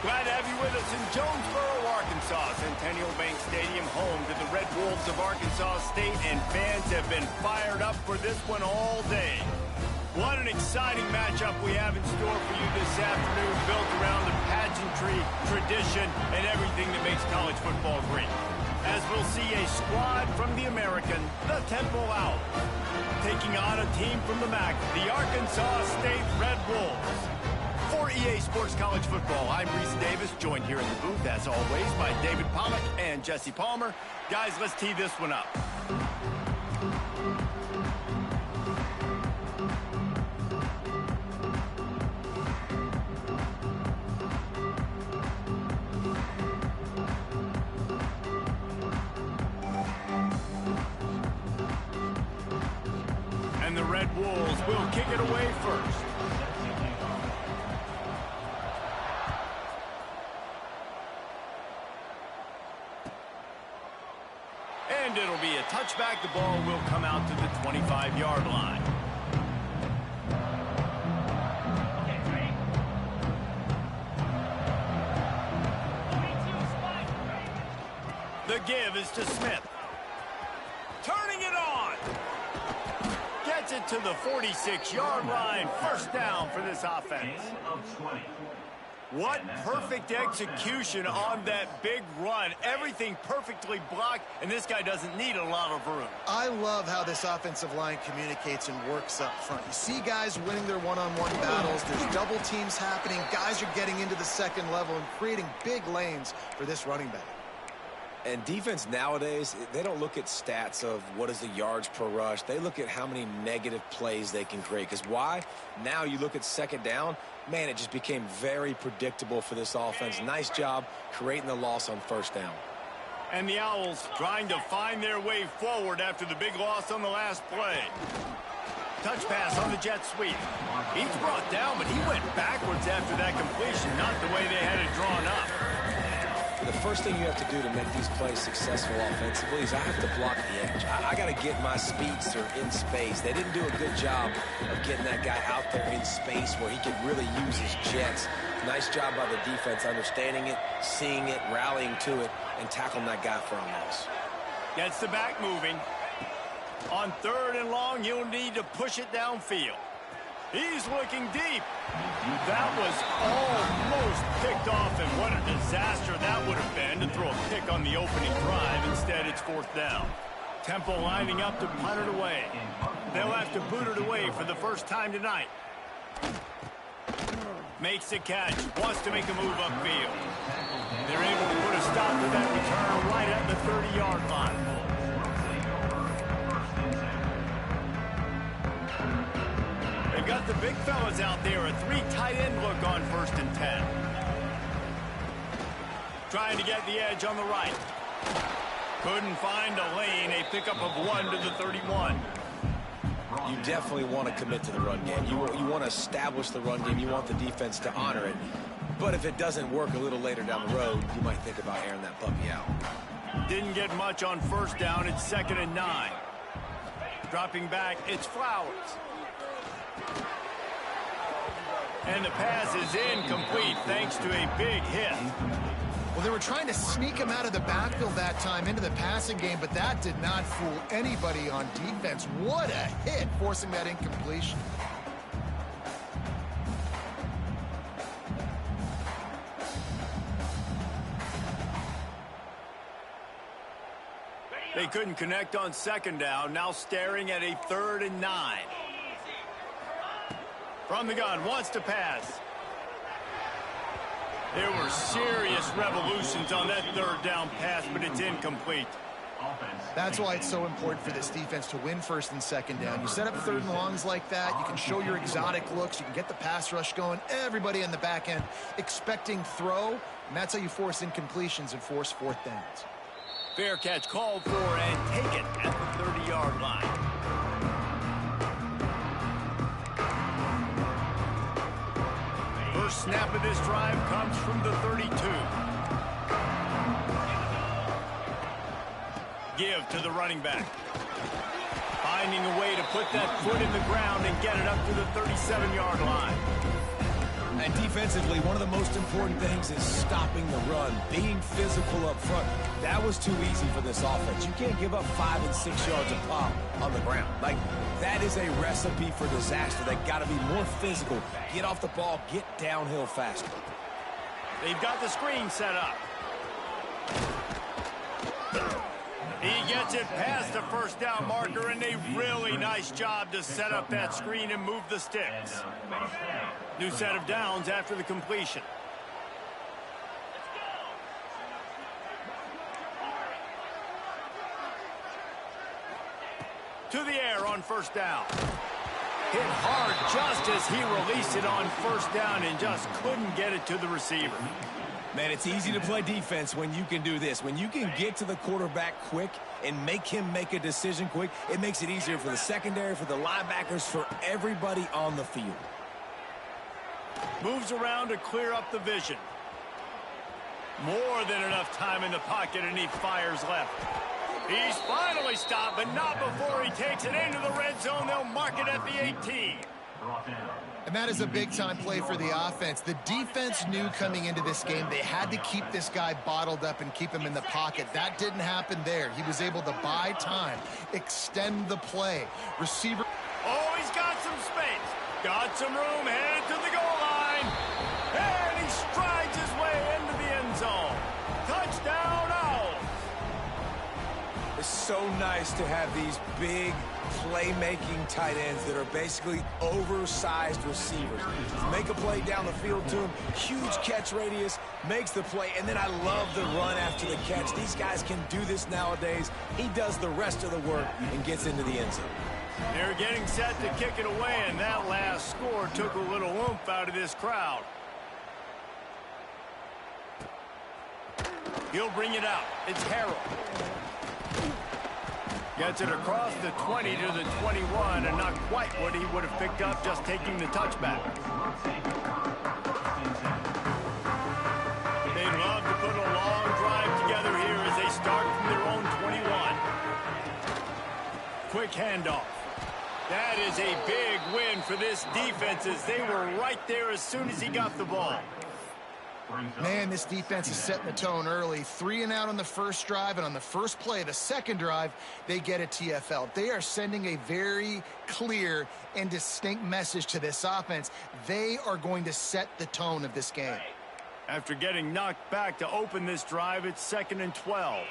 Glad to have you with us in Jonesboro, Arkansas. Centennial Bank Stadium, home to the Red Wolves of Arkansas State, and fans have been fired up for this one all day. What an exciting matchup we have in store for you this afternoon, built around the pageantry, tradition, and everything that makes college football great. As we'll see a squad from the American, the Temple Owls, taking on a team from the MAC, the Arkansas State Red Wolves. For EA Sports College Football, I'm Reese Davis, joined here in the booth, as always, by David Pollack and Jesse Palmer. Guys, let's tee this one up. And the Red Wolves will kick it away first. And it'll be a touchback. The ball will come out to the 25-yard line. The give is to Smith. Turning it on. Gets it to the 46-yard line. First down for this offense. What perfect execution on that big run. Everything perfectly blocked, and this guy doesn't need a lot of room. I love how this offensive line communicates and works up front. You see guys winning their one-on-one battles. There's double teams happening. Guys are getting into the second level and creating big lanes for this running back. And defense nowadays, they don't look at stats of what is the yards per rush. They look at how many negative plays they can create. Because why? Now you look at second down, man, it just became very predictable for this offense. Nice job creating the loss on first down. And the Owls trying to find their way forward after the big loss on the last play. Touch pass on the jet sweep. He's brought down, but he went backwards after that completion, not the way they had it drawn up. The first thing you have to do to make these plays successful offensively is I have to block the edge. I got to get my speedster in space. They didn't do a good job of getting that guy out there in space where he could really use his jets. Nice job by the defense understanding it, seeing it, rallying to it, and tackling that guy for a loss. Gets the back moving. On third and long, you'll need to push it downfield. He's looking deep. That was almost picked off, and what a disaster that would have been to throw a pick on the opening drive. Instead, it's fourth down. Temple lining up to punt it away. They'll have to boot it away for the first time tonight. Makes the catch. Wants to make a move upfield. They're able to put a stop to that return right at the 30-yard line. They've got the big fellas out there, a three tight end look on 1st and 10. Trying to get the edge on the right. Couldn't find a lane, a pickup of 1 to the 31. You definitely want to commit to the run game. You want to establish the run game. You want the defense to honor it. But if it doesn't work a little later down the road, you might think about airing that puppy out. Didn't get much on first down. It's 2nd and 9. Dropping back, it's Flowers. And the pass is incomplete thanks to a big hit. Well, they were trying to sneak him out of the backfield that time into the passing game, but that did not fool anybody on defense. What a hit, forcing that incompletion. They couldn't connect on 2nd down, now staring at a 3rd and 9. From the gun, wants to pass. There were serious revolutions on that 3rd down pass, but it's incomplete. That's why it's so important for this defense to win 1st and 2nd down. You set up 3rd and longs like that, you can show your exotic looks, you can get the pass rush going, everybody in the back end expecting throw, and that's how you force incompletions and force 4th downs. Fair catch called for and taken at the 30-yard line. First snap of this drive comes from the 32. Give to the running back. Finding a way to put that foot in the ground and get it up to the 37-yard line. And defensively, one of the most important things is stopping the run, being physical up front. That was too easy for this offense. You can't give up 5 and 6 yards a pop on the ground. Like, that is a recipe for disaster. They got to be more physical, get off the ball, get downhill faster. They've got the screen set up. He gets it past the first down marker, and a really nice job to set up that screen and move the sticks. New set of downs after the completion. To the air on first down. Hit hard just as he released it on first down and just couldn't get it to the receiver. Man, it's easy to play defense when you can do this. When you can get to the quarterback quick and make him make a decision quick, it makes it easier for the secondary, for the linebackers, for everybody on the field. Moves around to clear up the vision. More than enough time in the pocket, and he fires left. He's finally stopped, but not before he takes it into the red zone. They'll mark it at the 18. And that is a big-time play for the offense. The defense knew coming into this game they had to keep this guy bottled up and keep him in the pocket. That didn't happen there. He was able to buy time, extend the play. Receiver. Oh, he's got some space. Got some room, headed to the goal line. And he strides his way into the end zone. Touchdown, Owls. It's so nice to have these big playmaking tight ends that are basically oversized receivers. Make a play down the field to him, huge catch radius, makes the play, and then I love the run after the catch. These guys can do this nowadays. He does the rest of the work and gets into the end zone. They're getting set to kick it away, and that last score took a little oomph out of this crowd. He'll bring it out. It's Harrell. Gets it across the 20 to the 21, and not quite what he would have picked up just taking the touchback. They'd love to put a long drive together here as they start from their own 21. Quick handoff. That is a big win for this defense as they were right there as soon as he got the ball. Man, this defense is setting the tone early. 3 and out on the first drive, and on the first play, the second drive, they get a TFL. They are sending a very clear and distinct message to this offense. They are going to set the tone of this game. After getting knocked back to open this drive, it's 2nd and 12.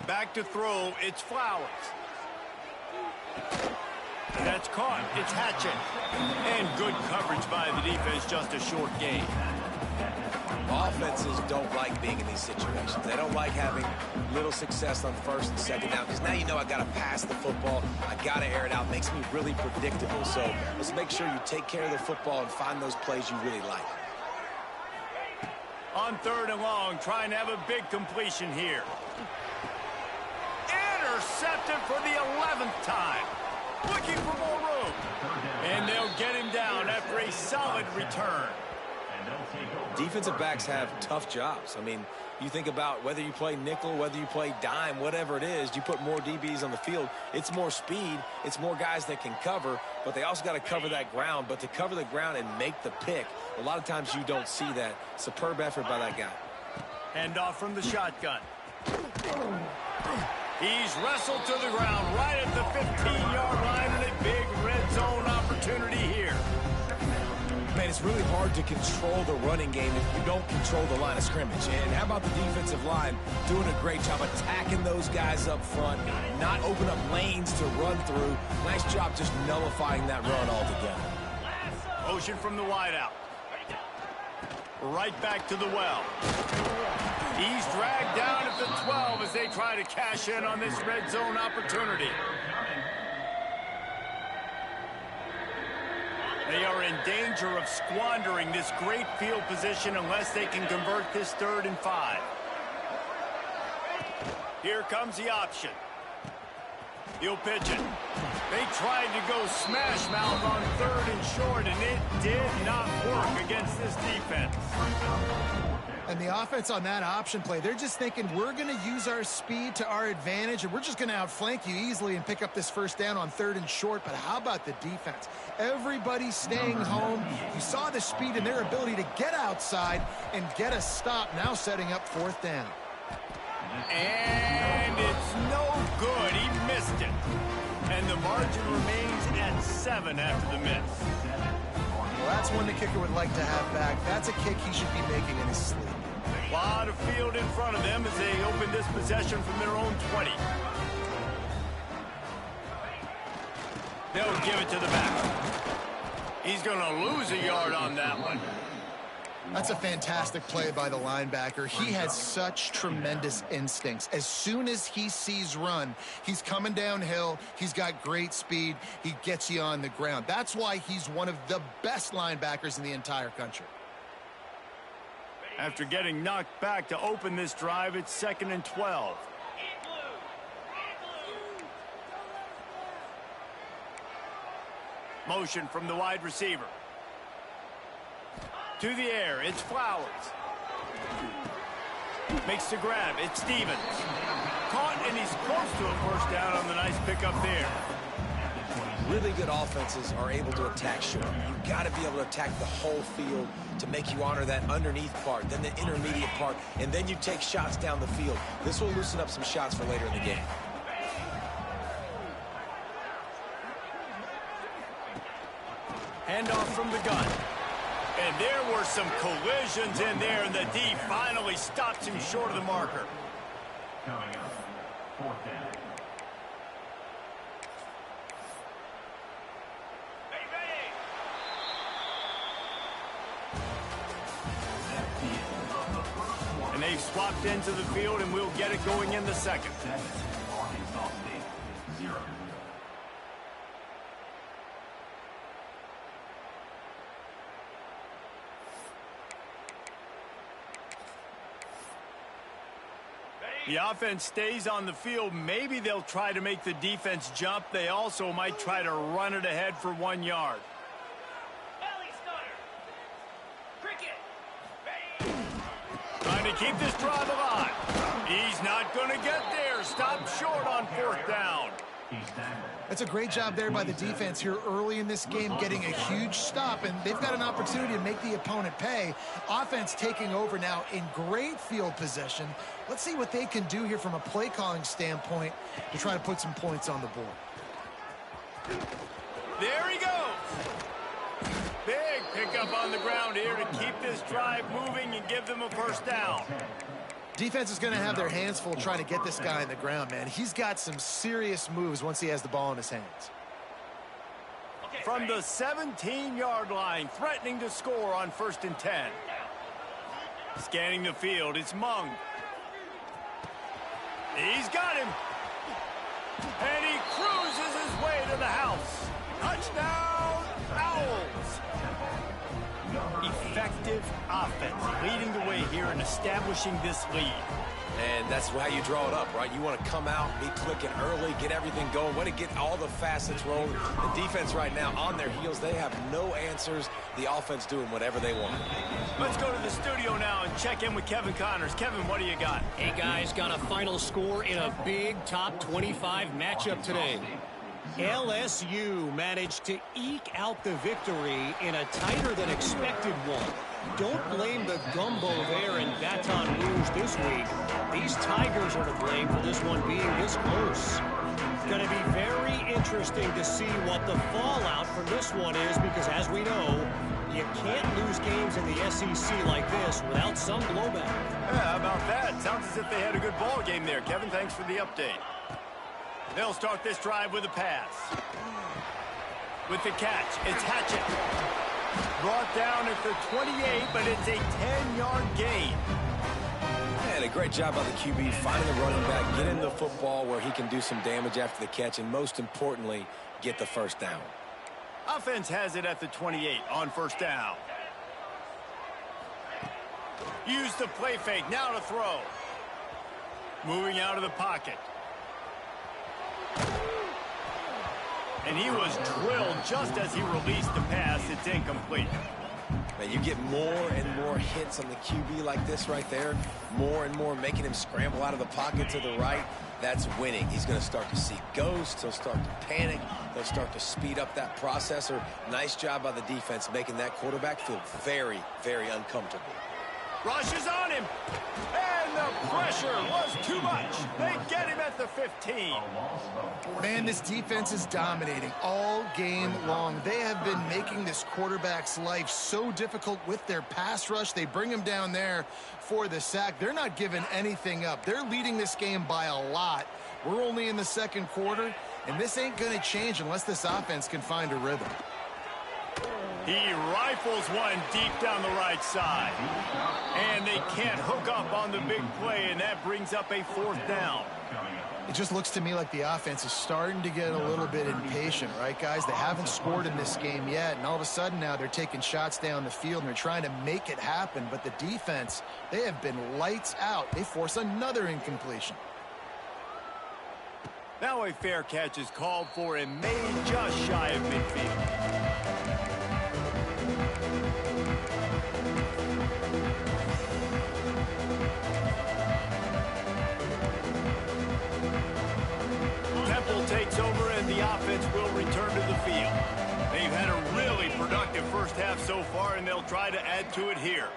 Back to throw, it's Flowers. That's caught. It's Hatchet. And good coverage by the defense, just a short gain. Offenses don't like being in these situations. They don't like having little success on first and second down because now you know I got to pass the football. I got to air it out. Makes me really predictable. So let's make sure you take care of the football and find those plays you really like. On 3rd and long, trying to have a big completion here. Intercepted for the 11th time. Looking for more room. And they'll get him down after a solid return. Defensive backs have tough jobs. I mean, you think about whether you play nickel, whether you play dime, whatever it is, you put more DBs on the field. It's more speed. It's more guys that can cover, but they also got to cover that ground. But to cover the ground and make the pick, a lot of times you don't see that. Superb effort by that guy. Hand off from the shotgun. He's wrestled to the ground right at the 15-yard line and a big red zone opportunity here. Man, it's really hard to control the running game if you don't control the line of scrimmage. And how about the defensive line doing a great job attacking those guys up front, not open up lanes to run through. Nice job just nullifying that run altogether. Motion from the wideout. Right back to the well. He's dragged down at the 12 as they try to cash in on this red zone opportunity. They are in danger of squandering this great field position unless they can convert this 3rd and 5. Here comes the option. He'll pitch it. They tried to go smash mouth on 3rd and short, and it did not work against this defense. And the offense on that option play, they're just thinking we're going to use our speed to our advantage, and we're just going to outflank you easily and pick up this first down on 3rd and short. But how about the defense? Everybody's staying home. You saw the speed and their ability to get outside and get a stop, now setting up 4th down. And it's no good. He missed it. And the margin remains at 7 after the miss. Well, that's one the kicker would like to have back. That's a kick he should be making in his sleep. A lot of field in front of them as they open this possession from their own 20. They'll give it to the back. He's going to lose a yard on that one. That's a fantastic play by the linebacker. He has such tremendous instincts. As soon as he sees run, he's coming downhill. He's got great speed. He gets you on the ground. That's why he's one of the best linebackers in the entire country. After getting knocked back to open this drive, it's 2nd and 12. Motion from the wide receiver. To the air, it's Flowers. Makes the grab, it's Stevens. Caught, and he's close to a first down on the nice pickup there. Really good offenses are able to attack short. You've got to be able to attack the whole field to make you honor that underneath part, then the intermediate part, and then you take shots down the field. This will loosen up some shots for later in the game. Handoff from the gun. And there were some collisions in there, and the D finally stops him short of the marker. Coming up, 4th down. And they've swapped into the field, and we'll get it going in the 2nd. Arkansas State, 0. The offense stays on the field. Maybe they'll try to make the defense jump. They also might try to run it ahead for 1 yard. Trying to keep this drive alive. He's not going to get there. Stop short on 4th down. That's a great job there by the defense here early in this game, getting a huge stop, and they've got an opportunity to make the opponent pay. Offense taking over now in great field possession. Let's see what they can do here from a play calling standpoint to try to put some points on the board. There he goes. Big pickup on the ground here to keep this drive moving and give them a first down. Defense is going to have their hands full trying to get this guy on the ground, man. He's got some serious moves once he has the ball in his hands. From the 17-yard line, threatening to score on 1st and 10. Scanning the field, it's Mung. He's got him. And he cruises his way to the house. Touchdown, Owls. Effective offense leading the way here and establishing this lead. And that's how you draw it up, right? You want to come out, be clicking early, get everything going, want to get all the facets rolling. The defense right now on their heels, they have no answers. The offense doing whatever they want. Let's go to the studio now and check in with Kevin Connors. Kevin, what do you got? Hey, guys, got a final score in a big top 25 matchup today. LSU managed to eke out the victory in a tighter than expected one. Don't blame the gumbo there in Baton Rouge this week. These Tigers are to blame for this one being this close. It's going to be very interesting to see what the fallout from this one is, because as we know, you can't lose games in the SEC like this without some blowback. Yeah, how about that? Sounds as if they had a good ball game there. Kevin, thanks for the update. They'll start this drive with a pass. With the catch, it's Hatchett. Brought down at the 28, but it's a 10-yard gain. And a great job by the QB finding the running back, getting the football where he can do some damage after the catch, and most importantly, get the first down. Offense has it at the 28 on first down. Use the play fake, now to throw. Moving out of the pocket. And he was drilled just as he released the pass. It's incomplete. Now, you get more and more hits on the QB like this right there, more and more making him scramble out of the pocket to the right. That's winning. He's going to start to see ghosts. He'll start to panic. He'll start to speed up that processor. Nice job by the defense making that quarterback feel very, very uncomfortable. Rushes on him, and the pressure was too much. They get him at the 15. Man, this defense is dominating all game long. They have been making this quarterback's life so difficult with their pass rush. They bring him down there for the sack. They're not giving anything up. They're leading this game by a lot. We're only in the second quarter, and this ain't going to change unless this offense can find a rhythm. He rifles one deep down the right side. And they can't hook up on the big play, and that brings up a fourth down. It just looks to me like the offense is starting to get a little bit impatient, right, guys? They haven't scored in this game yet, and all of a sudden now they're taking shots down the field, and they're trying to make it happen. But the defense, they have been lights out. They force another incompletion. Now a fair catch is called for and made just shy of midfield. Takes over and the offense will return to the field. They've had a really productive first half so far, and they'll try to add to it here.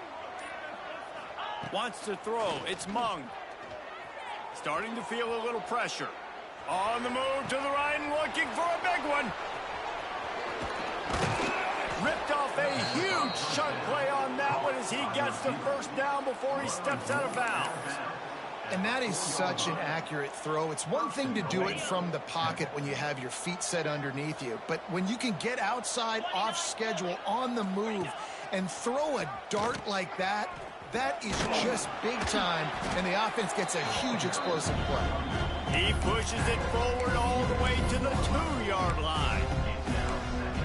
Wants to throw. It's Mung. Starting to feel a little pressure. On the move to the right and looking for a big one. Ripped off a huge chunk play on that one as he gets the first down before he steps out of bounds. And that is such an accurate throw. It's one thing to do it from the pocket when you have your feet set underneath you, but when you can get outside, off schedule, on the move, and throw a dart like that, that is just big time, and the offense gets a huge explosive play. He pushes it forward all the way to the 2-yard line.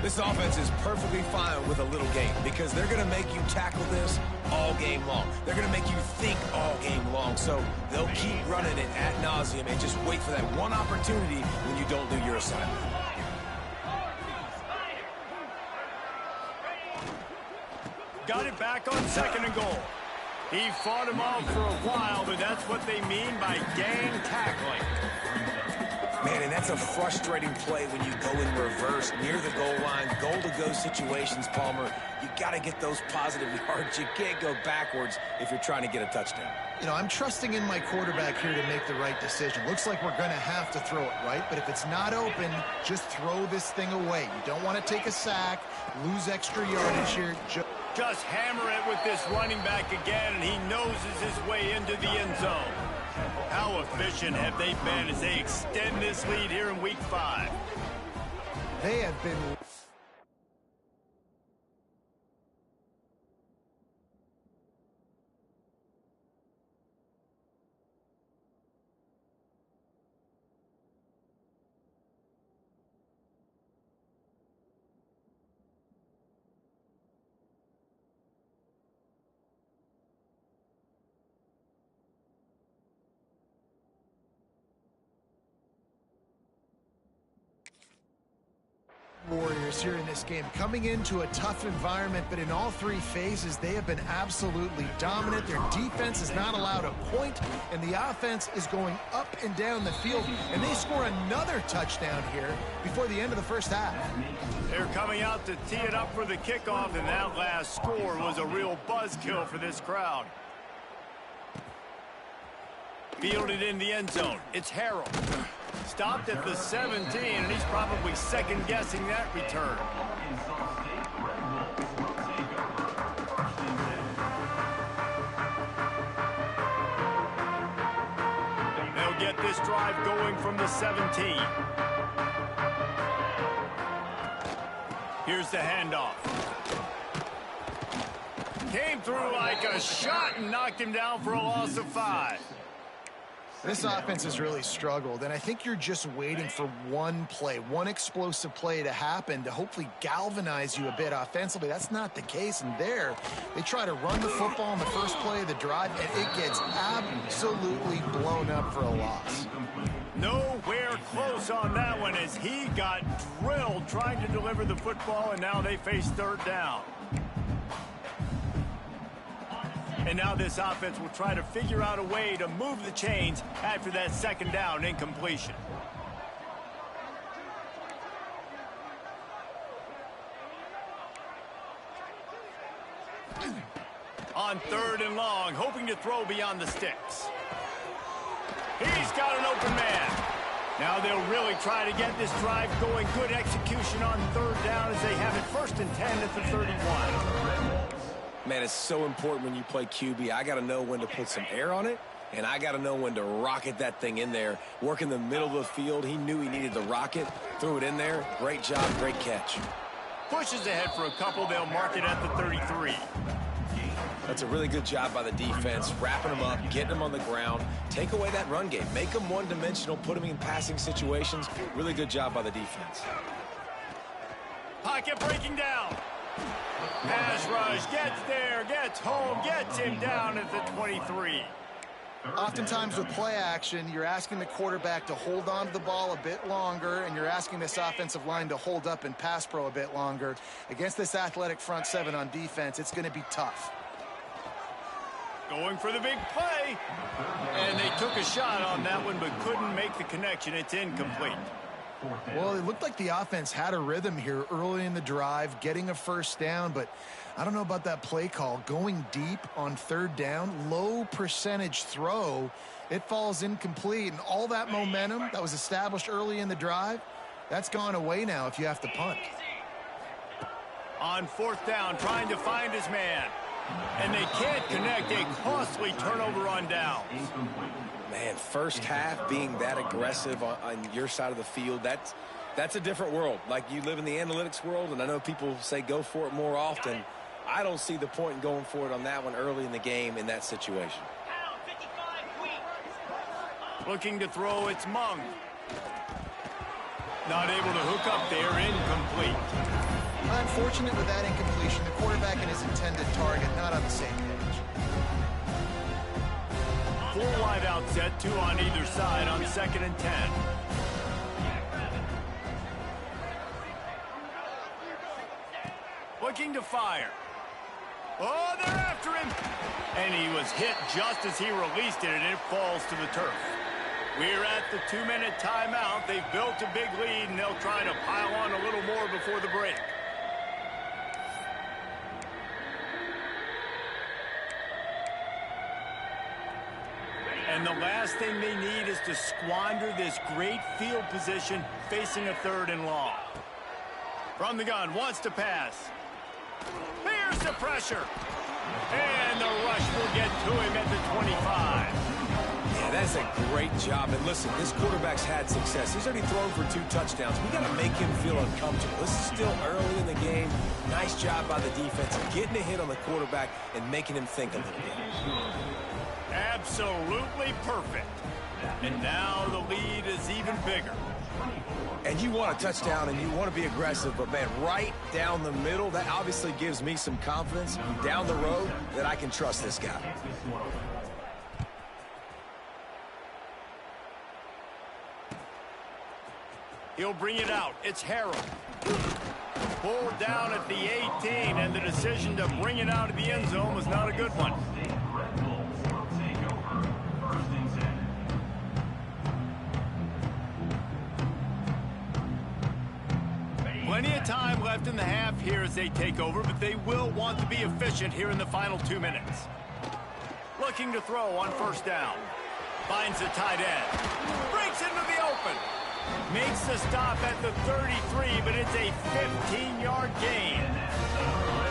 This offense is perfectly fine with a little game because they're going to make you tackle this all game long. They're going to make you think all game long. So they'll keep running it ad nauseum and just wait for that one opportunity when you don't do your assignment. Got it back on second and goal. He fought him off for a while, but that's what they mean by gang tackling. Man, and that's a frustrating play when you go in reverse near the goal line, goal-to-go situations, Palmer. You got to get those positive yards. You can't go backwards if you're trying to get a touchdown. You know, I'm trusting in my quarterback here to make the right decision. Looks like we're going to have to throw it, right? But if it's not open, just throw this thing away. You don't want to take a sack, lose extra yardage here. Just hammer it with this running back again, and he noses his way into the end zone. How efficient have they been as they extend this lead here in Week 5? They have been... Warriors here in this game, coming into a tough environment, but in all three phases, they have been absolutely dominant. Their defense is not allowed a point, and the offense is going up and down the field, and they score another touchdown here before the end of the first half. They're coming out to tee it up for the kickoff, and that last score was a real buzzkill for this crowd. Fielded in the end zone. It's Harrell. Stopped at the 17, and he's probably second-guessing that return. They'll get this drive going from the 17. Here's the handoff. Came through like a shot and knocked him down for a loss of 5. This offense has really struggled, and I think you're just waiting for one play, one explosive play to happen to hopefully galvanize you a bit offensively. That's not the case, and there, they try to run the football in the first play of the drive, and it gets absolutely blown up for a loss. Nowhere close on that one as he got drilled trying to deliver the football, and now they face third down. And now this offense will try to figure out a way to move the chains after that second down incompletion. On 3rd and long, hoping to throw beyond the sticks. He's got an open man. Now they'll really try to get this drive going. Good execution on 3rd down as they have it 1st and 10 at the 31. Man, it's so important when you play QB. I got to know when to put some air on it, and I got to know when to rocket that thing in there. Work in the middle of the field. He knew he needed the rocket. Threw it in there. Great job, great catch. Pushes ahead for a couple. They'll mark it at the 33. That's a really good job by the defense, wrapping them up, getting them on the ground. Take away that run game. Make them one-dimensional, put them in passing situations. Really good job by the defense. Pocket breaking down. Pass rush, gets there, gets home, gets him down at the 23. Oftentimes with play action, you're asking the quarterback to hold on to the ball a bit longer, and you're asking this offensive line to hold up in pass pro a bit longer. Against this athletic front seven on defense, it's going to be tough. Going for the big play. And they took a shot on that one, but couldn't make the connection. It's incomplete. Well, it looked like the offense had a rhythm here early in the drive, getting a 1st down, but I don't know about that play call. Going deep on 3rd down, low percentage throw, it falls incomplete, and all that momentum that was established early in the drive, that's gone away now if you have to punt. On 4th down, trying to find his man. And they can't connect. A costly turnover on downs. Man, first half being that aggressive on your side of the field, that's a different world. Like, you live in the analytics world, and I know people say go for it more often. I don't see the point in going for it on that one early in the game in that situation. Looking to throw, it's Mung. Not able to hook up there, incomplete. Unfortunate with that incompletion, the quarterback and his intended target not on the same page. 4 wide out set, 2 on either side on 2nd and 10. Looking to fire. Oh, they're after him. And he was hit just as he released it, and it falls to the turf. We're at the 2-minute timeout. They've built a big lead, and they'll try to pile on a little more before the break. And the last thing they need is to squander this great field position facing a 3rd and long. From the gun, wants to pass. Here's the pressure. And the rush will get to him at the 25. Yeah, that's a great job. And listen, this quarterback's had success. He's already thrown for 2 touchdowns. We got to make him feel uncomfortable. This is still early in the game. Nice job by the defense, getting a hit on the quarterback and making him think a little bit. Absolutely perfect. And now the lead is even bigger. And you want a touchdown and you want to be aggressive, but man, right down the middle, that obviously gives me some confidence down the road that I can trust this guy. He'll bring it out. It's Harold. Pulled down at the 18, and the decision to bring it out of the end zone was not a good one. Plenty of time left in the half here as they take over, but they will want to be efficient here in the final 2 minutes. Looking to throw on 1st down. Finds the tight end. Breaks into the open. Makes the stop at the 33, but it's a 15-yard gain.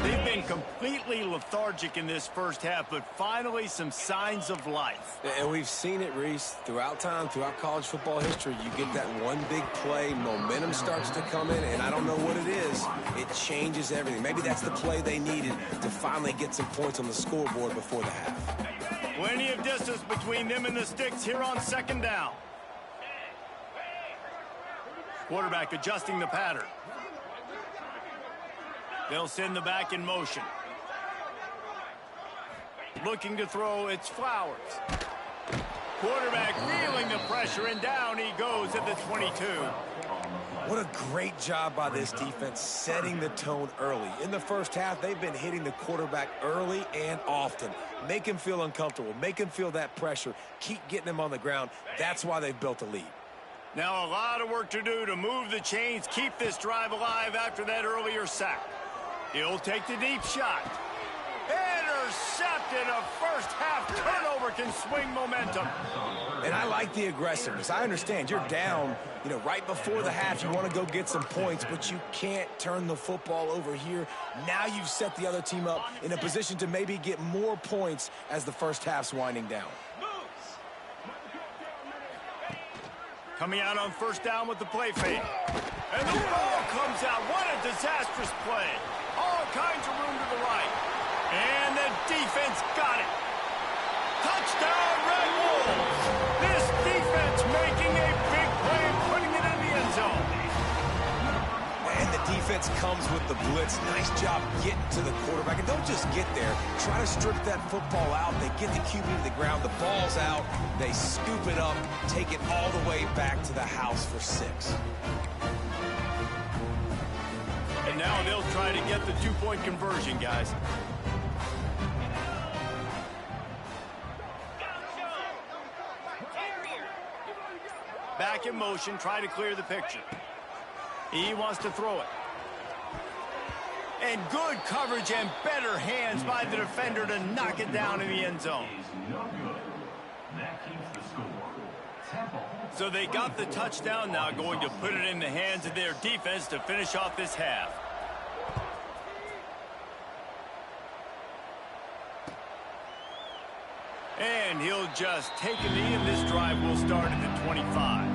They've been completely lethargic in this first half, but finally some signs of life. And we've seen it, Reese, throughout time, throughout college football history. You get that one big play, momentum starts to come in, and I don't know what it is. It changes everything. Maybe that's the play they needed to finally get some points on the scoreboard before the half. Plenty of distance between them and the sticks here on 2nd down. Quarterback adjusting the pattern. They'll send the back in motion. Looking to throw, it's Flowers. Quarterback feeling the pressure, and down he goes at the 22. What a great job by this defense setting the tone early. In the first half, they've been hitting the quarterback early and often. Make him feel uncomfortable. Make him feel that pressure. Keep getting him on the ground. That's why they've built a lead. Now a lot of work to do to move the chains, keep this drive alive after that earlier sack. He'll take the deep shot. Intercepted. A first half turnover can swing momentum. And I like the aggressiveness. I understand you're down, right before the half. You want to go get some points, but you can't turn the football over here. Now you've set the other team up in a position to maybe get more points as the first half's winding down. Coming out on first down with the play fake. And the ball comes out. What a disastrous play. All kinds of room to the right. And the defense got it. Touchdown, Red Wolves. This defense making a big play and putting it in the end zone. And the defense comes with the blitz. Nice job getting to the quarterback. And don't just get there. Try to strip that football out. They get the QB to the ground. The ball's out. They scoop it up, take it all the way back to the house for 6. And now they'll try to get the two-point conversion, guys. Back in motion, try to clear the picture. He wants to throw it. And good coverage and better hands by the defender to knock it down in the end zone. So they got the touchdown, now going to put it in the hands of their defense to finish off this half. And he'll just take a knee, and this drive will start at the 25.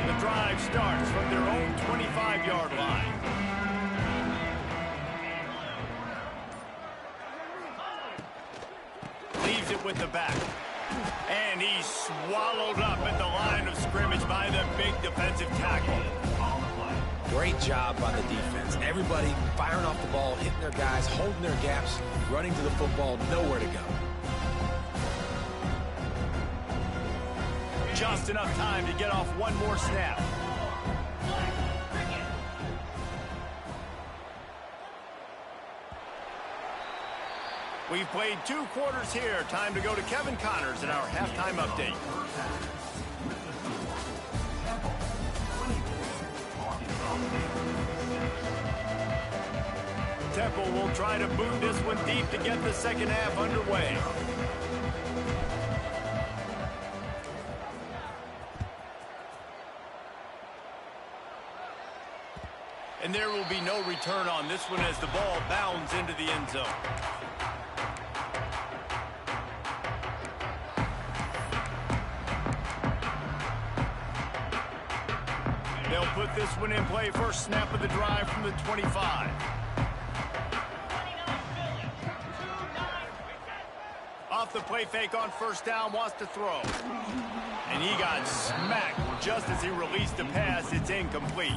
The drive starts from their own 25-yard line. Leaves it with the back. And he's swallowed up at the line of scrimmage by the big defensive tackle. Great job by the defense. Everybody firing off the ball, hitting their guys, holding their gaps, running to the football, nowhere to go. Just enough time to get off one more snap. We've played 2 quarters here. Time to go to Kevin Connors in our halftime update. Temple will try to boot this one deep to get the second half underway. And there will be no return on this one as the ball bounds into the end zone. They'll put this one in play. First snap of the drive from the 25. Off the play fake on first down, wants to throw. And he got smacked just as he released the pass. It's incomplete.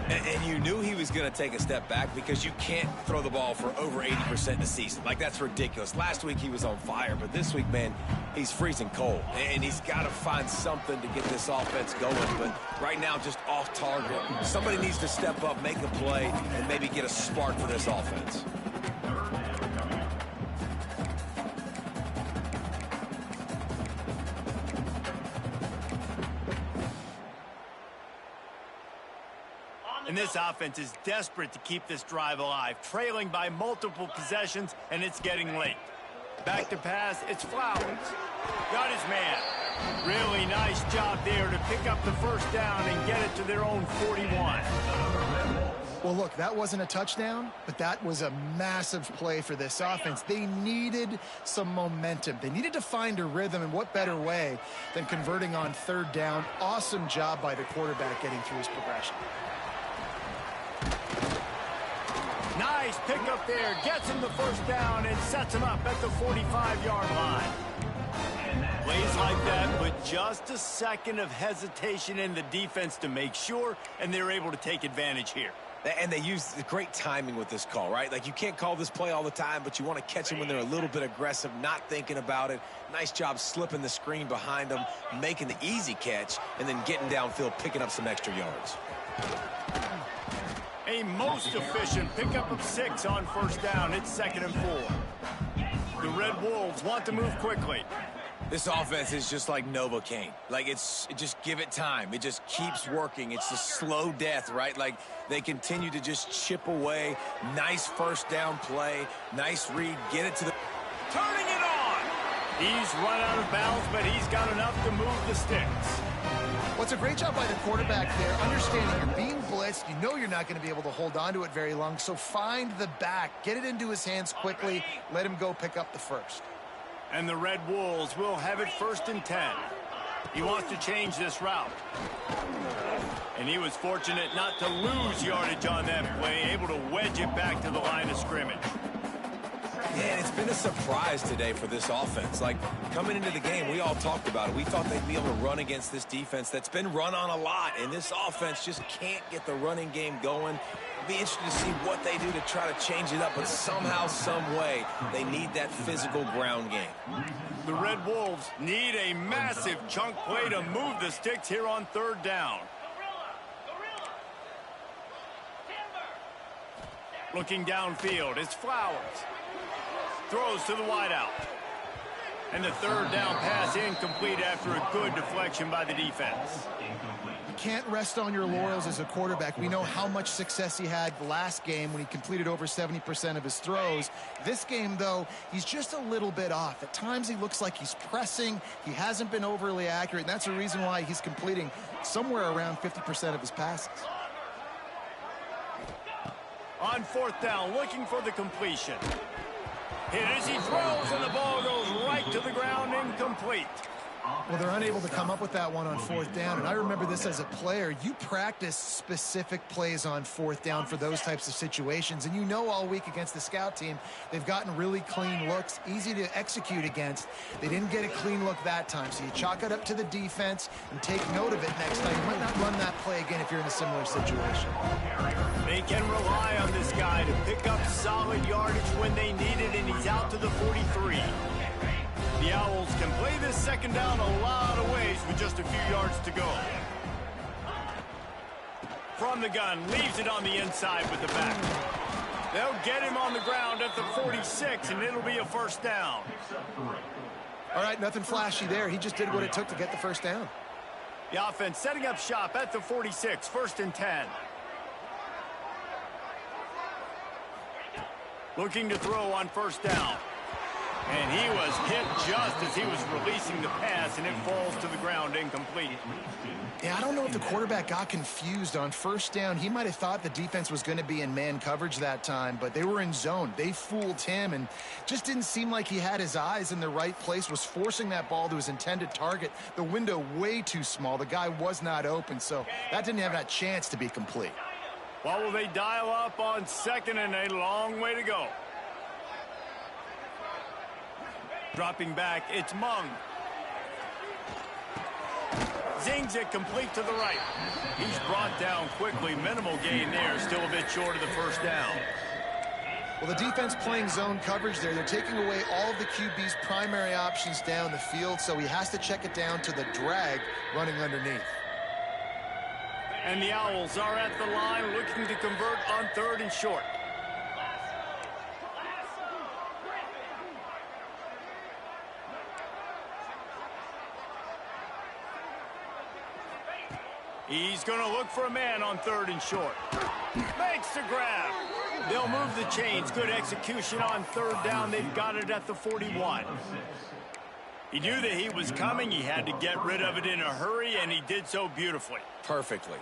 And you knew he was going to take a step back because you can't throw the ball for over 80% in the season. Like, that's ridiculous. Last week he was on fire, but this week, man, he's freezing cold. And he's got to find something to get this offense going. But right now, just off target. Somebody needs to step up, make a play, and maybe get a spark for this offense. And this offense is desperate to keep this drive alive, trailing by multiple possessions, and it's getting late. Back to pass, it's Flowers. Got his man. Really nice job there to pick up the first down and get it to their own 41. Well, look, that wasn't a touchdown, but that was a massive play for this offense. They needed some momentum. They needed to find a rhythm, and what better way than converting on third down. Awesome job by the quarterback getting through his progression. Nice pickup there. Gets him the first down and sets him up at the 45-yard line. Plays like that, but just a second of hesitation in the defense to make sure, and they're able to take advantage here. And they use great timing with this call, right? Like, you can't call this play all the time, but you want to catch them when they're a little bit aggressive, not thinking about it. Nice job slipping the screen behind them, making the easy catch, and then getting downfield, picking up some extra yards. A most efficient pickup of 6 on first down. It's 2nd and 4. The Red Wolves want to move quickly. This offense is just like Novocaine. Like, just give it time. It just keeps working. It's a slow death, right? Like, they continue to just chip away. Nice first down play. Nice read. Get it to the... Turning it on! He's run out of bounds, but he's got enough to move the sticks. Well, it's a great job by the quarterback there, understanding you're being blitzed. You know you're not going to be able to hold on to it very long, so find the back. Get it into his hands quickly. Let him go pick up the first. And the Red Wolves will have it 1st and 10. He wants to change this route. And he was fortunate not to lose yardage on that play, able to wedge it back to the line of scrimmage. Yeah, it's been a surprise today for this offense. Like, coming into the game, we all talked about it. We thought they'd be able to run against this defense that's been run on a lot, and this offense just can't get the running game going. It'll be interesting to see what they do to try to change it up, but somehow, some way, they need that physical ground game. The Red Wolves need a massive chunk play to move the sticks here on 3rd down. Looking downfield, it's Flowers. Throws to the wideout. And the 3rd down pass incomplete after a good deflection by the defense. You can't rest on your laurels as a quarterback. We know how much success he had the last game when he completed over 70% of his throws. This game, though, he's just a little bit off. At times he looks like he's pressing. He hasn't been overly accurate, and that's the reason why he's completing somewhere around 50% of his passes. On 4th down, looking for the completion. Hit as he throws, and the ball goes right to the ground, incomplete. Well, they're unable to come up with that one on 4th down, and I remember this as a player. You practice specific plays on 4th down for those types of situations, and you know all week against the scout team, they've gotten really clean looks, easy to execute against. They didn't get a clean look that time, so you chalk it up to the defense and take note of it next time. You might not run that play again if you're in a similar situation. They can rely on this guy to pick up solid yardage when they need it, and he's out to the 43. The Owls can play this 2nd down a lot of ways with just a few yards to go. From the gun, leaves it on the inside with the back. They'll get him on the ground at the 46, and it'll be a 1st down. All right, nothing flashy there. He just did what it took to get the 1st down. The offense setting up shop at the 46, 1st and 10. Looking to throw on 1st down. And he was hit just as he was releasing the pass, and it falls to the ground incomplete. Yeah, I don't know if the quarterback got confused on 1st down. He might have thought the defense was going to be in man coverage that time, but they were in zone. They fooled him, and just didn't seem like he had his eyes in the right place, was forcing that ball to his intended target. The window way too small. The guy was not open, so that didn't have that chance to be complete. What will they dial up on 2nd and a long way to go? Dropping back, it's Mung. Zings it complete to the right. He's brought down quickly. Minimal gain there. Still a bit short of the 1st down. Well, the defense playing zone coverage there. They're taking away all of the QB's primary options down the field, so he has to check it down to the drag running underneath. And the Owls are at the line looking to convert on 3rd and short. He's going to look for a man on 3rd and short. Makes the grab. They'll move the chains. Good execution on 3rd down. They've got it at the 41. He knew that he was coming. He had to get rid of it in a hurry, and he did so beautifully. Perfectly.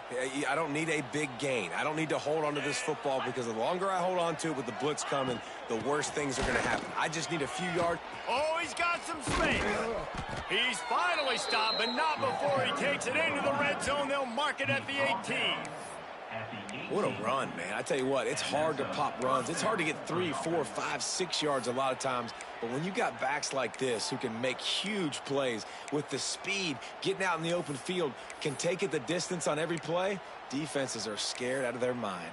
I don't need a big gain. I don't need to hold on to this football, because the longer I hold on to it with the blitz coming, the worse things are going to happen. I just need a few yards. Oh, he's got some space. He's finally stopped, but not before he takes it into the red zone. They'll mark it at the 18. What a run, man. I tell you what, it's hard to pop runs. It's hard to get 3, 4, 5, 6 yards a lot of times. But when you got backs like this who can make huge plays with the speed, getting out in the open field, can take it the distance on every play, defenses are scared out of their mind.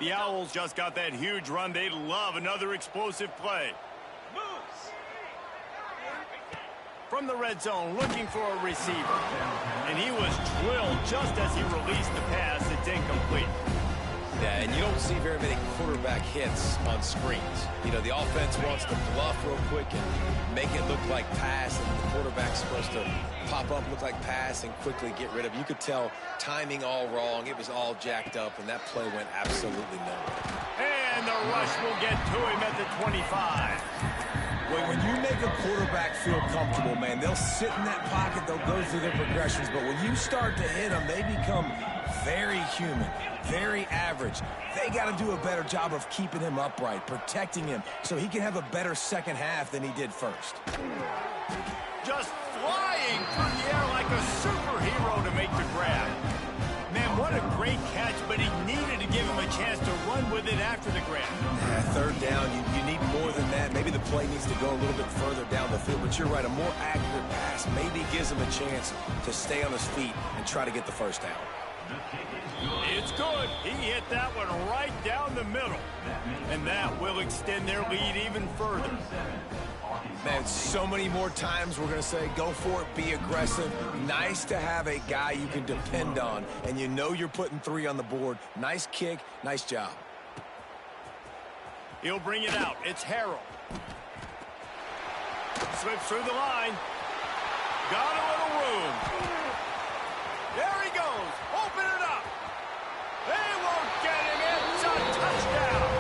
The Owls just got that huge run. They love another explosive play. From the red zone, looking for a receiver. And he was drilled just as he released the pass. It's incomplete. Yeah, and you don't see very many quarterback hits on screens. You know, the offense wants to bluff real quick and make it look like pass, and the quarterback's supposed to pop up, look like pass, and quickly get rid of it. You could tell timing all wrong. It was all jacked up, and that play went absolutely nowhere. And the rush will get to him at the 25. When you make a quarterback feel comfortable, man, they'll sit in that pocket, they'll go through their progressions, but when you start to hit them, they become very human, very average. They got to do a better job of keeping him upright, protecting him, so he can have a better second half than he did first. Just flying through the air like a superhero to make the grab. Man, what a great catch, but he needed to give him a chance to run with it after the grab. Yeah, third down, you need more than that. Maybe the play needs to go a little bit further down the field, but you're right, a more accurate pass maybe gives him a chance to stay on his feet and try to get the first down. It's good. He hit that one right down the middle. And that will extend their lead even further. Man, so many more times we're going to say, go for it, be aggressive. Nice to have a guy you can depend on, and you know you're putting 3 on the board. Nice kick, nice job. He'll bring it out. It's Harrell. Slips through the line. Got a little room. There he goes. Open it up. They won't get him. It's a touchdown.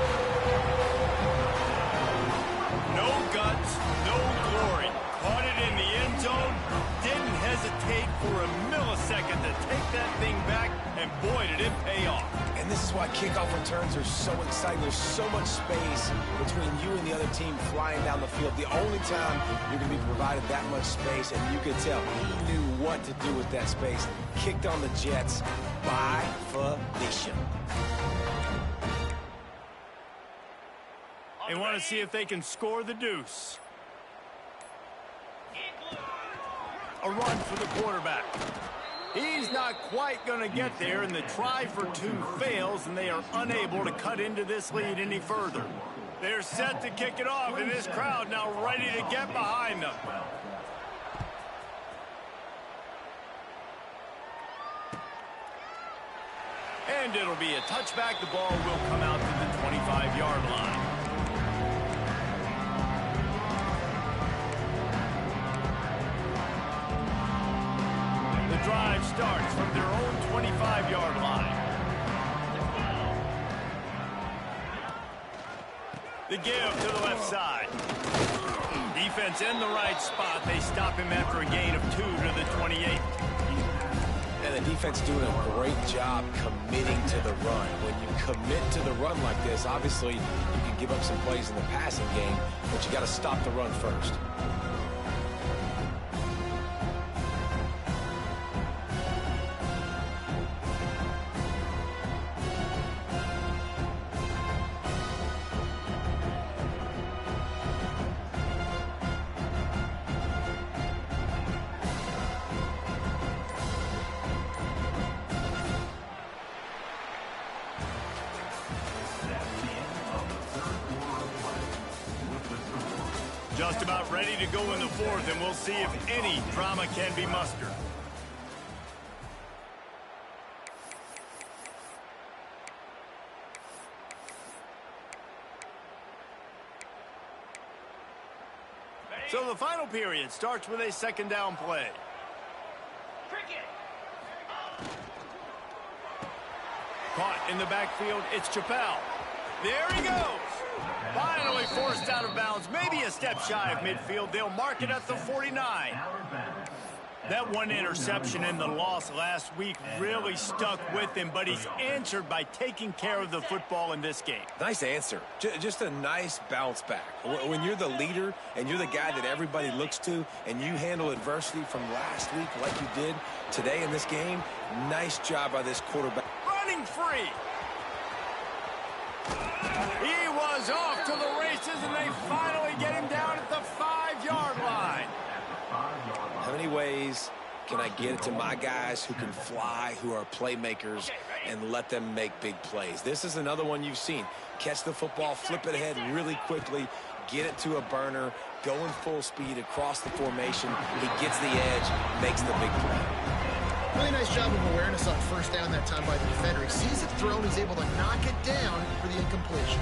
No guts, no glory. Caught it in the end zone. Didn't hesitate for a millisecond to take that thing back, and boy, did it pay off. And this is why kickoff returns are so exciting. There's so much space between you and the other team flying down the field. The only time you're going to be provided that much space, and you could tell he knew what to do with that space. Kicked on the Jets by Felicia. They want to see if they can score the deuce. A run for the quarterback. He's not quite going to get there, and the try for 2 fails, and they are unable to cut into this lead any further. They're set to kick it off, and this crowd now ready to get behind them. And it'll be a touchback. The ball will come out to the 25-yard line. The drive starts from their own 25-yard line. The give to the left side. Defense in the right spot. They stop him after a gain of 2 to the 28. And the defense doing a great job committing to the run. When you commit to the run like this, obviously you can give up some plays in the passing game, but you got to stop the run first. Just about ready to go in the 4th, and we'll see if any drama can be mustered. So the final period starts with a 2nd down play. Caught in the backfield, it's Chappelle. There he goes. Finally forced out of bounds, maybe a step shy of midfield. They'll mark it at the 49. That one interception and the loss last week really stuck with him, but he's answered by taking care of the football in this game. Nice answer. Just a nice bounce back. When you're the leader and you're the guy that everybody looks to and you handle adversity from last week like you did today in this game, nice job by this quarterback. Running free. He was off to the races, and they finally get him down at the 5-yard line. How many ways Can I get it to my guys who can fly, who are playmakers, and let them make big plays? This is another one you've seen. Catch the football, flip it ahead really quickly, get it to a burner, going full speed across the formation. He gets the edge, makes the big play. Really nice job of awareness on first down that time by the defender. He sees it thrown, he's able to knock it down for the incompletion.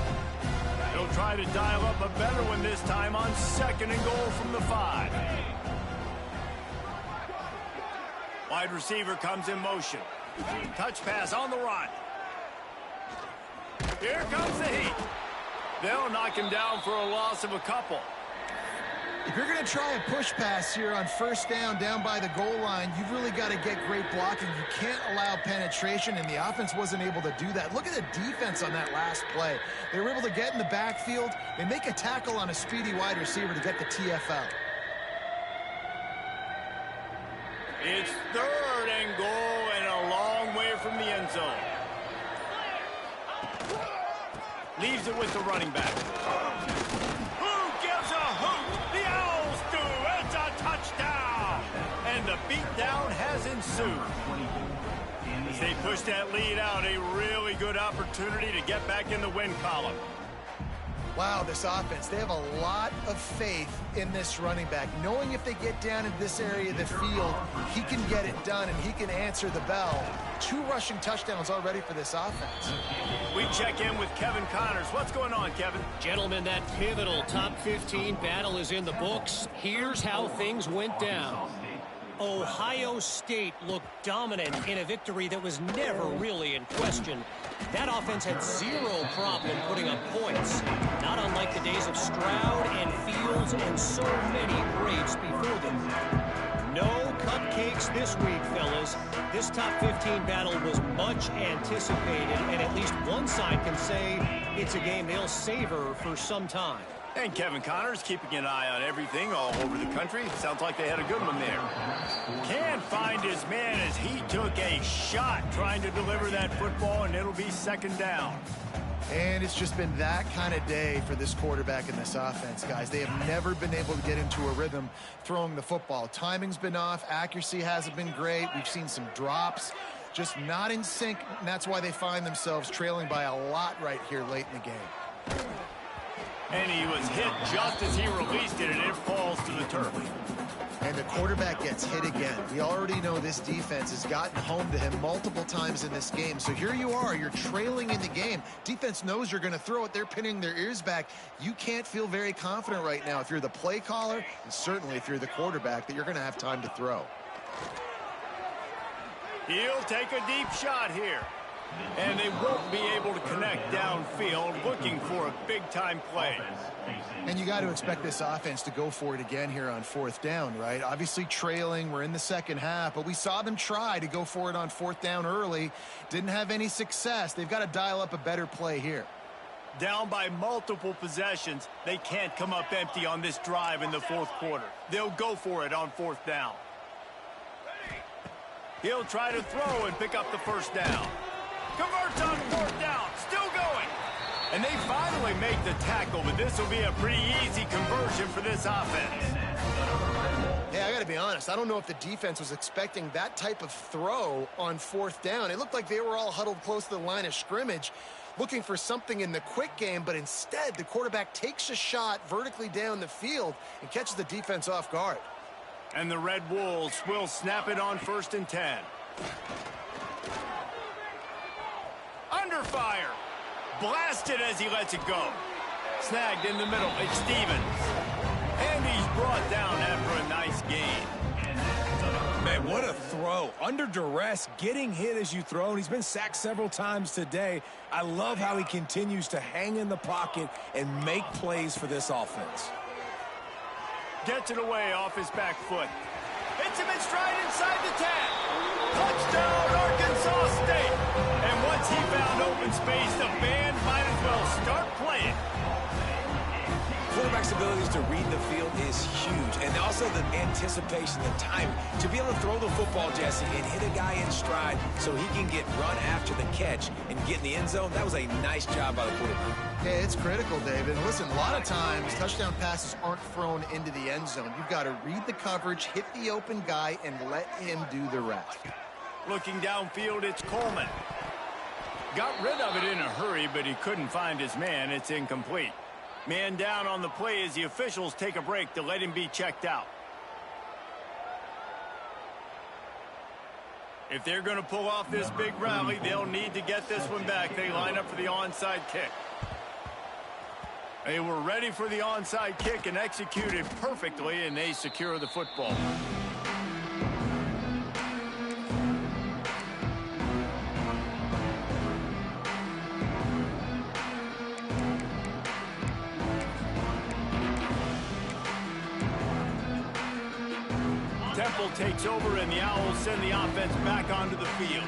He'll try to dial up a better one this time on 2nd and goal from the 5. Wide receiver comes in motion. Touch pass on the run. Here comes the heat. They'll knock him down for a loss of a couple. If you're going to try a push pass here on first down by the goal line, you've really got to get great blocking. You can't allow penetration, and the offense wasn't able to do that. Look at the defense on that last play. They were able to get in the backfield. They make a tackle on a speedy wide receiver to get the TFL. It's 3rd and goal and a long way from the end zone. Leaves it with the running back. Who gives a hoot? The Owls do. It's a touchdown. And the beatdown has ensued. As they push that lead out, a really good opportunity to get back in the win column. Wow, this offense, they have a lot of faith in this running back. Knowing if they get down in this area of the field, he can get it done and he can answer the bell. 2 rushing touchdowns already for this offense. We check in with Kevin Connors. What's going on, Kevin? Gentlemen, that pivotal top 15 battle is in the books. Here's how things went down. Ohio State looked dominant in a victory that was never really in question. That offense had 0 problem putting up points, not unlike the days of Stroud and Fields and so many greats before them. No cupcakes this week, fellas. This top 15 battle was much anticipated, and at least one side can say it's a game they'll savor for some time. And Kevin Connors keeping an eye on everything all over the country. Sounds like they had a good one there. Can't find his man as he took a shot trying to deliver that football, and it'll be 2nd down. And it's just been that kind of day for this quarterback in this offense, guys. They have never been able to get into a rhythm throwing the football. Timing's been off. Accuracy hasn't been great. We've seen some drops. Just not in sync, and that's why they find themselves trailing by a lot right here late in the game. And he was hit just as he released it, and it falls to the turf. And the quarterback gets hit again. We already know this defense has gotten home to him multiple times in this game. So here you are, you're trailing in the game. Defense knows you're going to throw it. They're pinning their ears back. You can't feel very confident right now if you're the play caller, and certainly if you're the quarterback, that you're going to have time to throw. He'll take a deep shot here. And they won't be able to connect downfield, looking for a big-time play. And you got to expect this offense to go for it again here on 4th down, right? Obviously trailing, we're in the second half, but we saw them try to go for it on 4th down early. Didn't have any success. They've got to dial up a better play here. Down by multiple possessions, they can't come up empty on this drive in the 4th quarter. They'll go for it on 4th down. He'll try to throw and pick up the 1st down. Converts on 4th down, still going. And they finally make the tackle, but this will be a pretty easy conversion for this offense. Hey, I got to be honest. I don't know if the defense was expecting that type of throw on 4th down. It looked like they were all huddled close to the line of scrimmage, looking for something in the quick game, but instead the quarterback takes a shot vertically down the field and catches the defense off guard. And the Red Wolves will snap it on 1st and 10. Under fire. Blasted as he lets it go. Snagged in the middle. It's Stevens. And he's brought down after a nice gain. Man, what a throw. Under duress, getting hit as you throw, and he's been sacked several times today. I love how he continues to hang in the pocket and make plays for this offense. Gets it away off his back foot. Hits him in stride inside the 10. Touchdown, Arkansas State. And once he found open space, the band might as well start playing. Quarterback quarterback's abilities to read the field is huge. And also the anticipation, the timing. To be able to throw the football, Jesse, and hit a guy in stride so he can get run after the catch and get in the end zone, that was a nice job by the quarterback. Yeah, it's critical, David. Listen, a lot of times touchdown passes aren't thrown into the end zone. You've got to read the coverage, hit the open guy, and let him do the rest. Looking downfield, it's Coleman. Got rid of it in a hurry, but he couldn't find his man. It's incomplete. Man down on the play as the officials take a break to let him be checked out. If they're going to pull off this big rally, they'll need to get this one back. They line up for the onside kick. They were ready for the onside kick and executed perfectly, and they secure the football. Temple takes over, and the Owls send the offense back onto the field.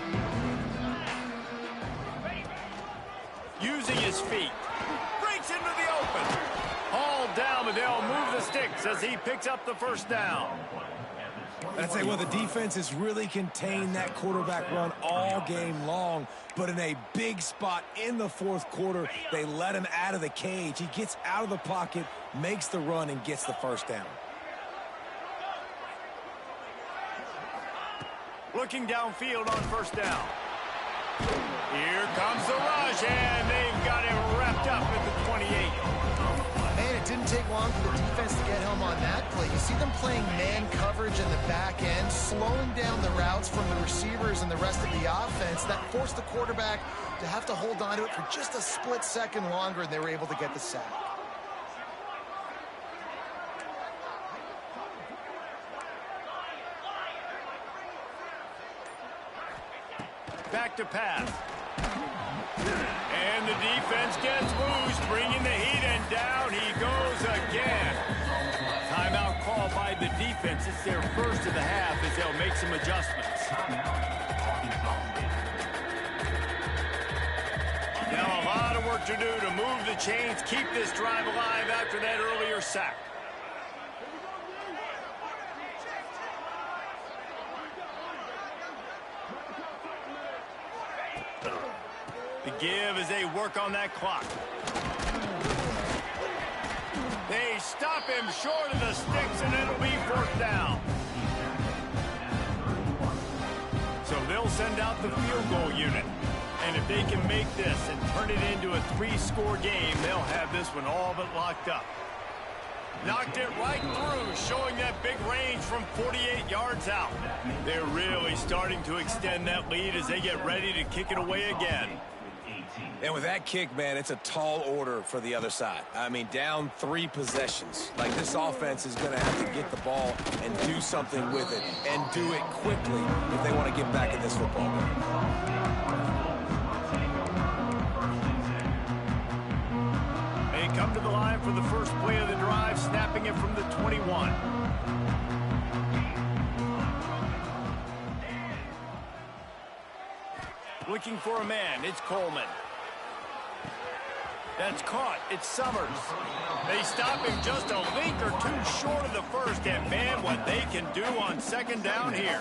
Using his feet. Breaks into the open. Hauled down, but they'll move the sticks as he picks up the first down. I'd say, well, the defense has really contained that quarterback run all game long, but in a big spot in the fourth quarter, they let him out of the cage. He gets out of the pocket, makes the run, and gets the first down. Looking downfield on first down. Here comes the rush, and they've got him wrapped up at the 28. Man, it didn't take long for the defense to get home on that play. You see them playing man coverage in the back end, slowing down the routes from the receivers and the rest of the offense. That forced the quarterback to have to hold on to it for just a split second longer, and they were able to get the sack. Back to pass. And the defense gets loose, bringing the heat, and down he goes again. Timeout call by the defense. It's their first of the half as they'll make some adjustments. Now a lot of work to do to move the chains, keep this drive alive after that earlier sack. The give as they work on that clock. They stop him short of the sticks, and it'll be fourth down. So they'll send out the field goal unit. And if they can make this and turn it into a 3-score game, they'll have this one all but locked up. Knocked it right through, showing that big range from 48 yards out. They're really starting to extend that lead as they get ready to kick it away again. And with that kick, man, it's a tall order for the other side. I mean, down 3 possessions. Like, this offense is going to have to get the ball and do something with it, and do it quickly if they want to get back in this football game. They come to the line for the first play of the drive, snapping it from the 21. Looking for a man, it's Coleman. That's caught. It's Summers. They stop him just a link or two short of the first, and man, what they can do on second down here.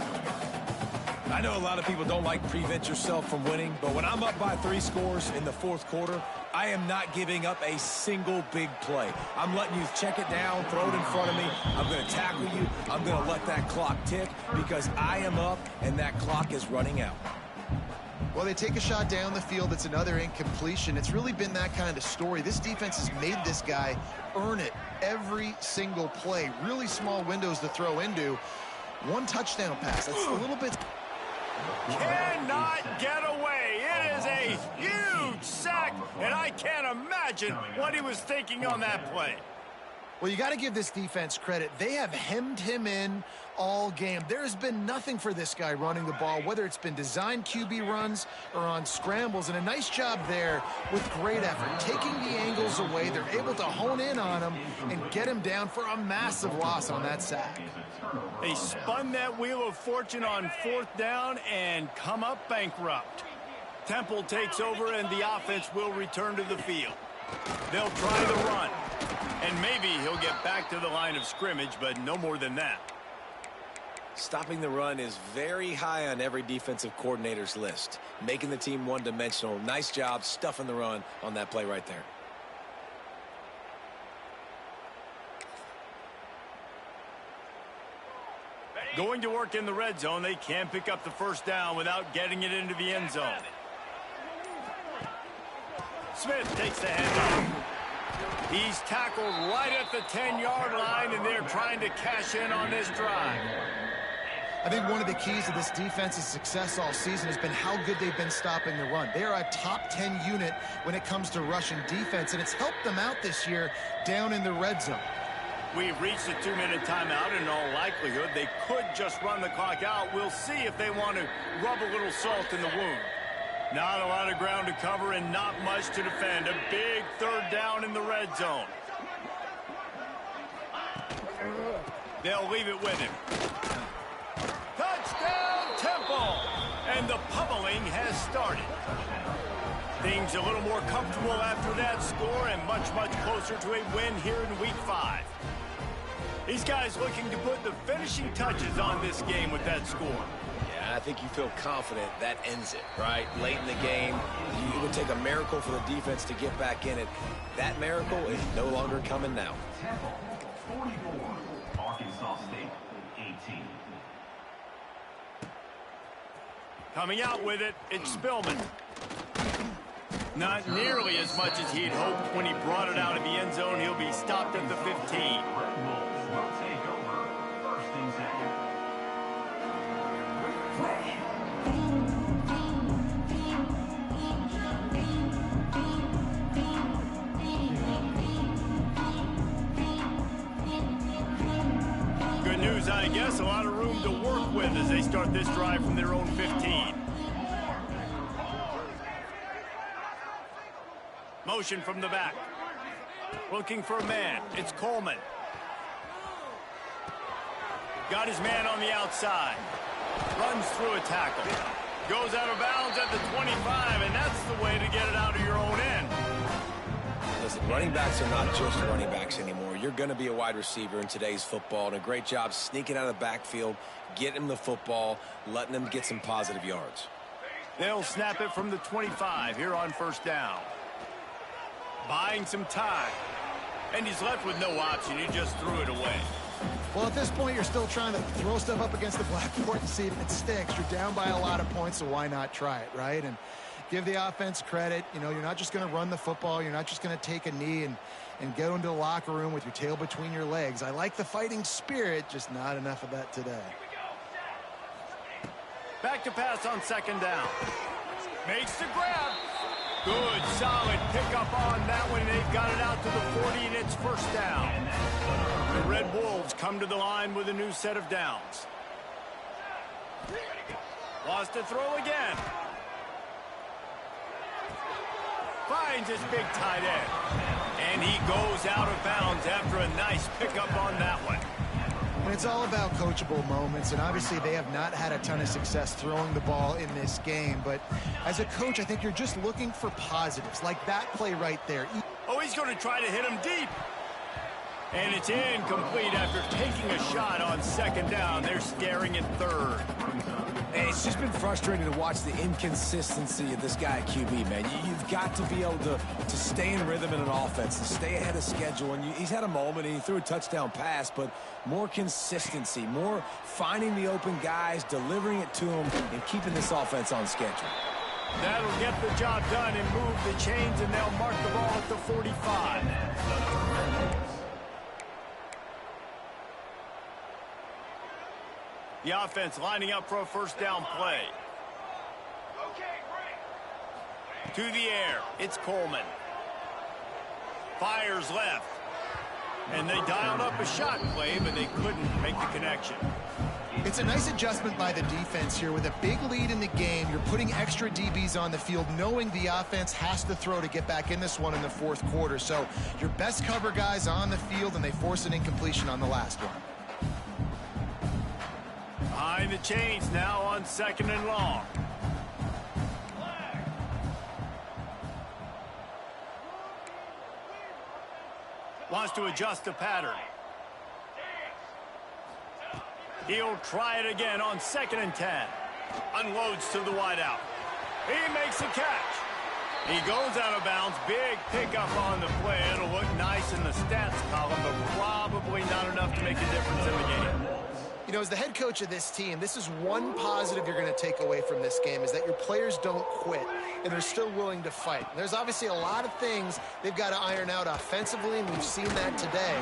I know a lot of people don't like prevent yourself from winning, but when I'm up by 3 scores in the fourth quarter, I am not giving up a single big play. I'm letting you check it down, throw it in front of me. I'm going to tackle you. I'm going to let that clock tick because I am up and that clock is running out. Well, they take a shot down the field. It's another incompletion. It's really been that kind of story. This defense has made this guy earn it every single play. Really small windows to throw into. 1 touchdown pass. That's a little bit... Cannot get away. It is a huge sack, and I can't imagine what he was thinking on that play. Well, you got to give this defense credit. They have hemmed him in all game. There has been nothing for this guy running the ball, whether it's been designed QB runs or on scrambles, and a nice job there with great effort. Taking the angles away, they're able to hone in on him and get him down for a massive loss on that sack. They spun that wheel of fortune on fourth down and come up bankrupt. Temple takes over, and the offense will return to the field. They'll try the run. And maybe he'll get back to the line of scrimmage, but no more than that. Stopping the run is very high on every defensive coordinator's list. Making the team one-dimensional. Nice job stuffing the run on that play right there. Going to work in the red zone. They can't pick up the first down without getting it into the end zone. Smith takes the handoff. He's tackled right at the 10-yard line, and they're trying to cash in on this drive. I think one of the keys to this defense's success all season has been how good they've been stopping the run. They are a top 10 unit when it comes to rushing defense, and it's helped them out this year down in the red zone. We've reached a 2-minute timeout. In all likelihood, they could just run the clock out. We'll see if they want to rub a little salt in the wound. Not a lot of ground to cover and not much to defend. A big third down in the red zone. They'll leave it with him. Touchdown, Temple! And the pummeling has started. Things a little more comfortable after that score and much, much closer to a win here in Week 5. These guys looking to put the finishing touches on this game with that score. Yeah, I think you feel confident that ends it, right? Late in the game, it would take a miracle for the defense to get back in it. That miracle is no longer coming now. 44, Arkansas State, 18. Coming out with it, it's Spillman. Not nearly as much as he'd hoped when he brought it out of the end zone. He'll be stopped at the 15. Red Bulls will take over first and second. Good news, I guess. A lot of room to work with as they start this drive from their own 15. Motion from the back. Looking for a man. It's Coleman. Got his man on the outside. Runs through a tackle. Goes out of bounds at the 25, and that's the way to get it out of your own end. Listen, running backs are not just running backs anymore. You're going to be a wide receiver in today's football, and a great job sneaking out of the backfield, getting him the football, letting him get some positive yards. They'll snap it from the 25 here on first down. Buying some time. And he's left with no option. He just threw it away. Well, at this point, you're still trying to throw stuff up against the blackboard and see if it sticks. You're down by a lot of points, so why not try it, right? And give the offense credit. You know, you're not just going to run the football. You're not just going to take a knee and go into the locker room with your tail between your legs. I like the fighting spirit, just not enough of that today. Back to pass on second down. Makes the grab. Good, solid pickup on that one. They've got it out to the 40, and it's first down. The Red Wolves come to the line with a new set of downs. Lost to throw again. Finds his big tight end. And he goes out of bounds after a nice pickup on that one. And it's all about coachable moments, and obviously they have not had a ton of success throwing the ball in this game. But as a coach, I think you're just looking for positives, like that play right there. Oh, he's going to try to hit him deep. And it's incomplete after taking a shot on second down. They're staring at third. And it's just been frustrating to watch the inconsistency of this guy at QB, man. You've got to be able to stay in rhythm in an offense, to stay ahead of schedule. And he's had a moment, and he threw a touchdown pass, but more consistency, more finding the open guys, delivering it to them, and keeping this offense on schedule. That'll get the job done and move the chains, and they'll mark the ball at the 45. The offense lining up for a first down play. To the air, it's Coleman. Fires left. And they dialed up a shot play, but they couldn't make the connection. It's a nice adjustment by the defense here. With a big lead in the game, you're putting extra DBs on the field, knowing the offense has to throw to get back in this one in the fourth quarter. So your best cover guys on the field, and they force an incompletion on the last one. Behind the chains now on second and long. Wants to adjust the pattern. He'll try it again on 2nd and 10. Unloads to the wideout. He makes a catch. He goes out of bounds. Big pickup on the play. It'll look nice in the stats column, but probably not enough to make a difference in the game. You know, as the head coach of this team, this is one positive you're going to take away from this game, is that your players don't quit, and they're still willing to fight. There's obviously a lot of things they've got to iron out offensively, and we've seen that today.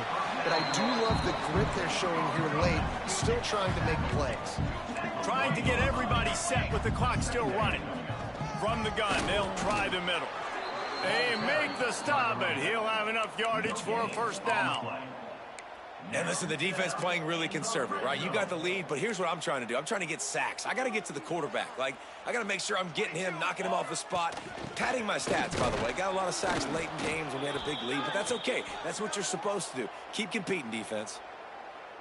But I do love the grit they're showing here late, still trying to make plays. Trying to get everybody set with the clock still running. From the gun, they'll try the middle. They make the stop, but he'll have enough yardage for a first down. And listen, the defense playing really conservative, right? You got the lead, but here's what I'm trying to do. I'm trying to get sacks. I got to get to the quarterback. Like, I got to make sure I'm getting him, knocking him off the spot. Padding my stats, by the way. Got a lot of sacks late in games when we had a big lead, but that's okay. That's what you're supposed to do. Keep competing, defense.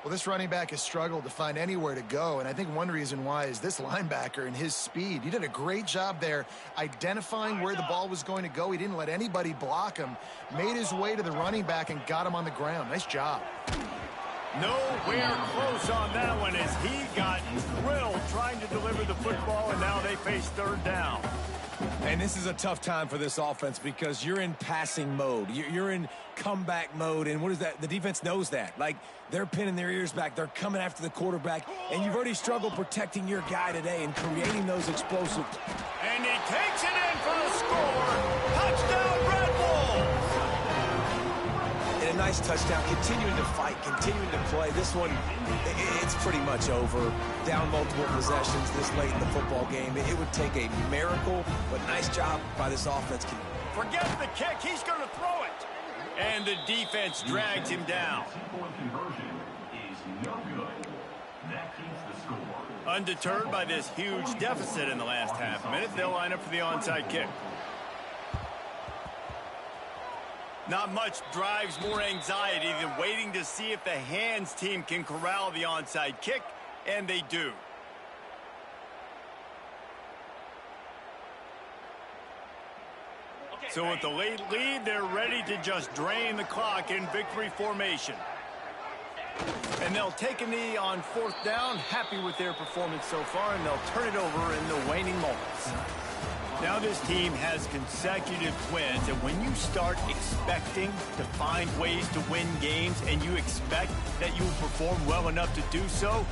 Well, this running back has struggled to find anywhere to go, and I think one reason why is this linebacker and his speed. He did a great job there identifying where the ball was going to go. He didn't let anybody block him, made his way to the running back and got him on the ground. Nice job. Nowhere close on that one as he got drilled trying to deliver the football, and now they face 3rd down. And this is a tough time for this offense because you're in passing mode. You're in comeback mode, and what is that? The defense knows that. Like, they're pinning their ears back. They're coming after the quarterback, and you've already struggled protecting your guy today and creating those explosive. And he takes it in for the score. Touchdown, Red Wolves! And a nice touchdown, continuing to fight, continuing to play. This one, it's pretty much over. Down multiple possessions this late in the football game. It would take a miracle, but nice job by this offense. Forget the kick. He's going to throw it. And the defense drags him down. Undeterred by this huge deficit in the last half minute, they'll line up for the onside kick. Not much drives more anxiety than waiting to see if the hands team can corral the onside kick, and they do. So with the late lead, they're ready to just drain the clock in victory formation. And they'll take a knee on 4th down, happy with their performance so far, and they'll turn it over in the waning moments. Now this team has consecutive wins, and when you start expecting to find ways to win games and you expect that you will perform well enough to do so,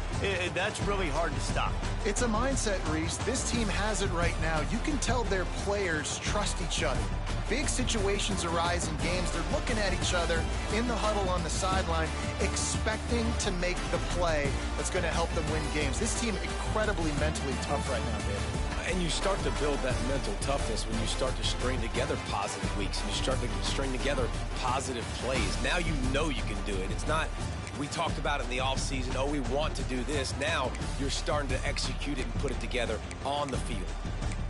that's really hard to stop. It's a mindset, Reese. This team has it right now. You can tell their players trust each other. Big situations arise in games. They're looking at each other in the huddle on the sideline, expecting to make the play that's going to help them win games. This team incredibly mentally tough right now, David. And you start to build that mental toughness when you start to string together positive weeks and you start to string together positive plays. Now you know you can do it. It's not, we talked about it in the offseason, oh, we want to do this. Now you're starting to execute it and put it together on the field.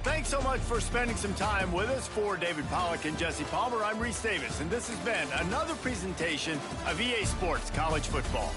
Thanks so much for spending some time with us. For David Pollack and Jesse Palmer, I'm Reese Davis, and this has been another presentation of EA Sports College Football.